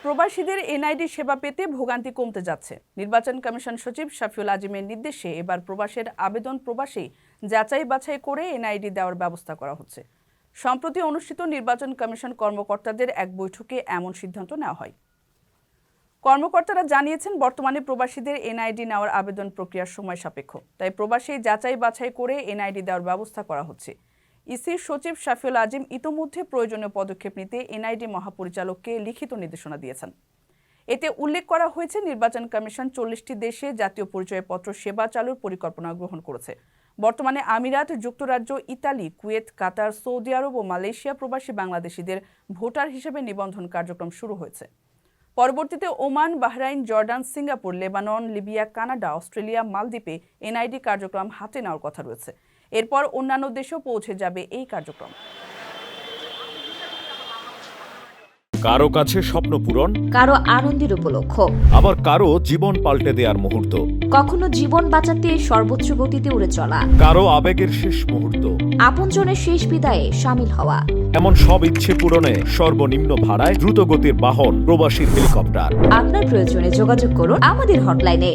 প্রবাসীদের এনআইডি সেবা পেতে ভোগান্তি কমতে যাচ্ছে। নির্বাচন কমিশন সচিব শাফিউল আজিমের নির্দেশে এবার প্রবাসের আবেদন প্রবাসী যাচাই বাছাই করে এনআইডি দেওয়ার ব্যবস্থা করা হচ্ছে। সম্প্রতি অনুষ্ঠিত নির্বাচন কমিশন কর্মকর্তাদের এক বৈঠকে এমন সিদ্ধান্ত নেওয়া হয়। কর্মকর্তারা জানিয়েছেন, বর্তমানে প্রবাসীদের এনআইডি নেওয়ার আবেদন প্রক্রিয়ার সময় সাপেক্ষ, তাই প্রবাসী যাচাই বাছাই করে এনআইডি দেওয়ার ব্যবস্থা করা হচ্ছে। ইসির সচিব শাফিউল আজিম ইতোমধ্যে প্রয়োজনীয় পদক্ষেপ নিতে এনআইডি মহাপরিচালককে লিখিত নির্দেশনা দিয়েছেন। এতে উল্লেখ করা হয়েছে, নির্বাচন কমিশন 40টি দেশে জাতীয় পরিচয়পত্র সেবা চালুর পরিকল্পনা গ্রহণ করেছে। বর্তমানে আমিরাত, যুক্তরাজ্য, ইতালি, কুয়েত, কাতার, সৌদি আরব ও মালয়েশিয়া প্রবাসী বাংলাদেশিদের ভোটার হিসেবে নিবন্ধন কার্যক্রম শুরু হয়েছে। পরবর্তীতে Oman, Bahrain, Jordan, Singapore, Lebanon, Libya, Canada, Australia, মালদ্বীপে এনআইডি কার্যক্রম হাতে নেওয়ার কথা রয়েছে। এরপর অন্যান্য দেশেও পৌঁছে যাবে এই কার্যক্রম। কারো কাছে স্বপ্ন পূরণ, কারো আনন্দের উপলক্ষ, আবার কারো জীবন পাল্টে দেওয়ার মুহূর্ত, কখনো জীবন বাঁচাতে সর্বোচ্চ গতিতে উড়ে চলা, কারো আবেগের শেষ মুহূর্ত, আপনজনের শেষ বিদায়ে শামিল হওয়া। এমন সব ইচ্ছে পূরণে সর্বনিম্ন ভাড়ায় দ্রুতগতির বাহন প্রবাসীর হেলিকপ্টার। আপনার প্রয়োজনে যোগাযোগ করুন আমাদের হটলাইনে।